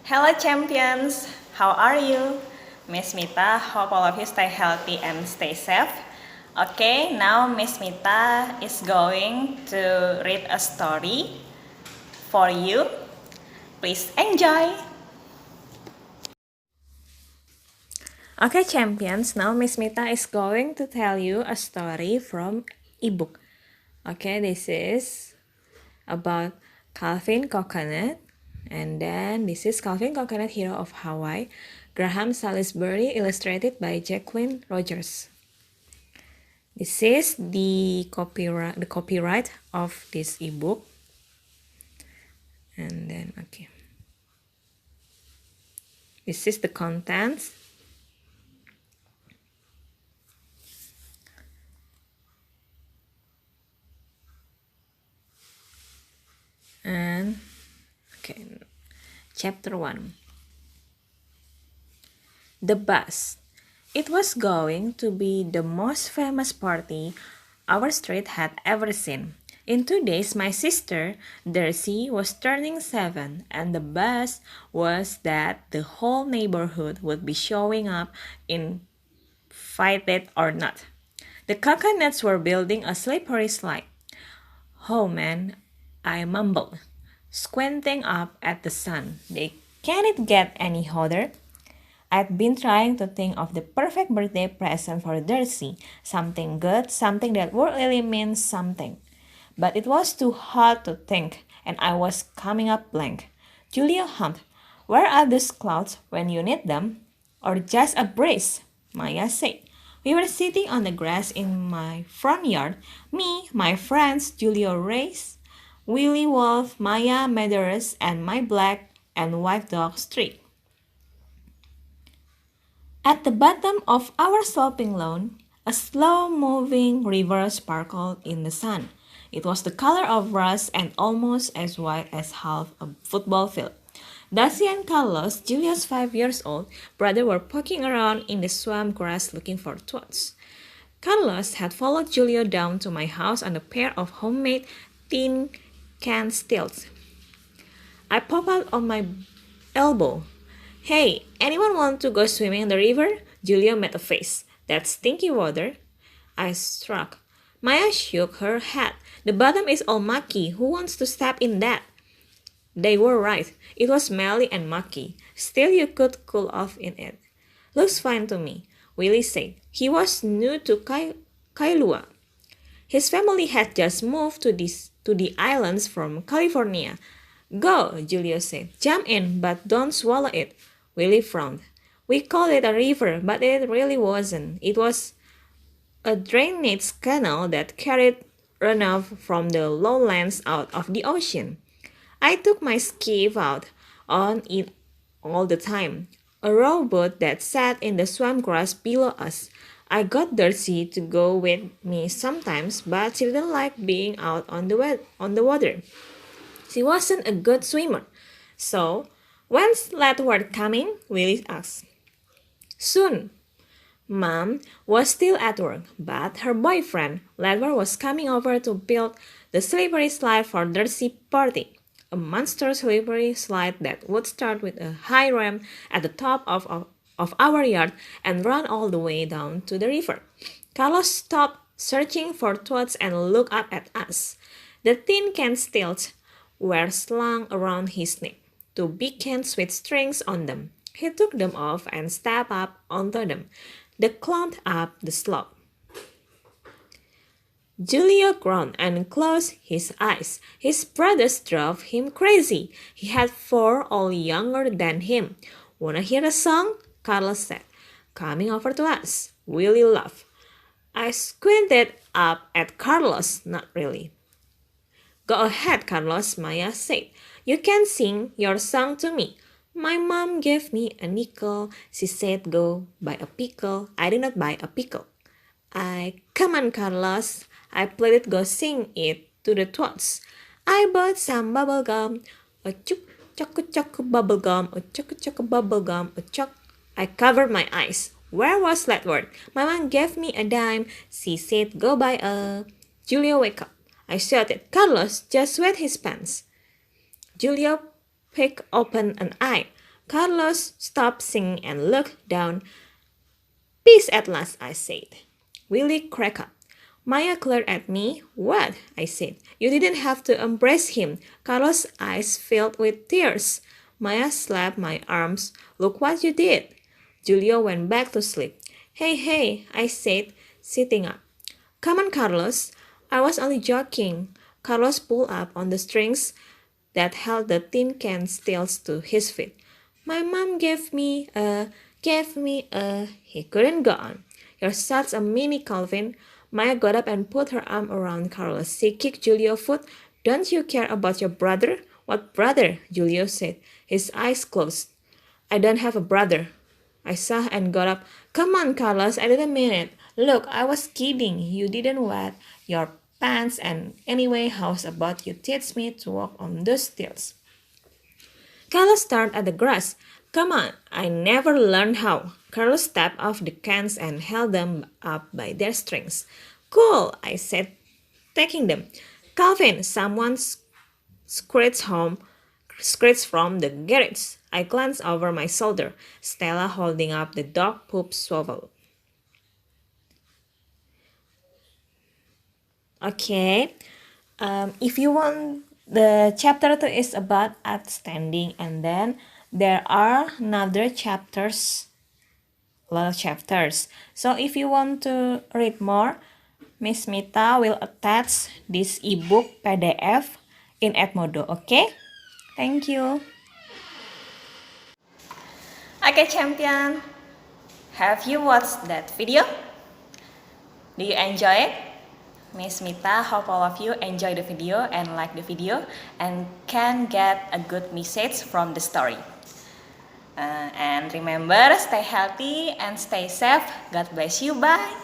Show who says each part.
Speaker 1: Hello champions, how are you? Miss Mita, hope all of you stay healthy and stay safe. Okay, now Miss Mita is going to read a story for you. Please enjoy. Okay champions, now Miss Mita is going to tell you a story from ebook. Okay, this is about Calvin Coconut. And then this is Calvin Coconut, Hero of Hawaii, Graham Salisbury, illustrated by Jacqueline Rogers. This is the copyright of this ebook. And then okay. This is the contents. And okay, chapter 1. The bus. It was going to be the most famous party our street had ever seen. In 2 days, my sister, Darcy, was turning 7, and the best was that the whole neighborhood would be showing up, invited or not. The coconuts were building a slippery slide. Oh man, I mumbled, squinting up at the sun. Can it get any hotter? I'd been trying to think of the perfect birthday present for Darcy, something good, something that would really mean something. But it was too hard to think, and I was coming up blank. Julia hummed, "Where are those clouds when you need them?" "Or just a breeze," Maya said. We were sitting on the grass in my front yard, me, my friends, Julia Race, Willie Wolf, Maya Medeiros, and my black and white dog Streak. At the bottom of our sloping lawn, a slow-moving river sparkled in the sun. It was the color of rust and almost as wide as half a football field. Darcy and Carlos, Julia's 5 years old brother, were poking around in the swamp grass looking for toads. Carlos had followed Julia down to my house on a pair of homemade tin can stilts. I popped out on my elbow. "Hey, anyone want to go swimming in the river?" Julia made a face. "That's stinky water." I shrugged. Maya shook her head. "The bottom is all mucky. Who wants to step in that?" They were right. It was smelly and mucky. Still, you could cool off in it. "Looks fine to me," Willie said. He was new to Kailua. His family had just moved to the islands from California. "Go," Julia said. "Jump in, but don't swallow it." Willie frowned. "We called it a river, but it really wasn't. It was a drainage canal that carried runoff from the lowlands out of the ocean. I took my skiff out on it all the time, a rowboat that sat in the swamp grass below us. I got Darcy to go with me sometimes, but she didn't like being out on the water. She wasn't a good swimmer. So, when's Ledward coming?" Willie asked. "Soon." Mom was still at work, but her boyfriend, Ledward, was coming over to build the slippery slide for Darcy's party. A monster slippery slide that would start with a high ramp at the top of our yard and run all the way down to the river. Carlos stopped searching for toads and looked up at us. The tin can stilts were slung around his neck, 2 big cans with strings on them. He took them off and stepped up onto them. They climbed up the slope. Julio groaned and closed his eyes. His brothers drove him crazy. He had 4, all younger than him. "Wanna hear a song?" Carlos said, coming over to us. Willie laughed. I squinted up at Carlos. "Not really." "Go ahead, Carlos," Maya said. "You can sing your song to me." "My mom gave me a nickel. She said go buy a pickle. I did not buy a pickle." Come on, Carlos," I pleaded. "Go sing it to the toads." "I bought some bubble gum. A chock bubble gum. A chock bubble gum. A chock." I covered my eyes. Where was Ledward? "My mom gave me a dime. She said go buy a..." "Julia, wake up," I shouted. Carlos just wet his pants. Julia picked open an eye. Carlos stopped singing and looked down. Peace at last, I said. Willie cracked up. Maya glared at me. What? I said. You didn't have to embrace him. Carlos' eyes filled with tears. Maya slapped my arms. Look what you did. Julio went back to sleep. Hey, hey, I said, sitting up. Come on, Carlos. I was only joking. Carlos pulled up on the strings that held the tin can stills to his feet. My mom gave me a, he couldn't go on. You're such a mini Calvin. Maya got up and put her arm around Carlos. She kicked Julio's foot. Don't you care about your brother? What brother? Julio said, his eyes closed. I don't have a brother. I saw and got up. Come on, Carlos, I didn't mean it. Look, I was kidding. You didn't wet your pants, and anyway, how's about you teach me to walk on those stills? Carlos stared at the grass. Come on, I never learned how. Carlos stepped off the cans and held them up by their strings. Cool, I said, taking them. Calvin, someone screeched from the garage. I glanced over my shoulder. Stella holding up the dog poop shovel. Okay, if you want, the chapter 2 is about outstanding, and then there are another chapters, a lot of chapters. So if you want to read more, Miss Mita will attach this ebook PDF in Edmodo. Okay, thank you. Okay, champion, have you watched that video? Do you enjoy it? Miss Mita hope all of you enjoy the video and like the video and can get a good message from the story. And remember, stay healthy and stay safe. God bless you. Bye.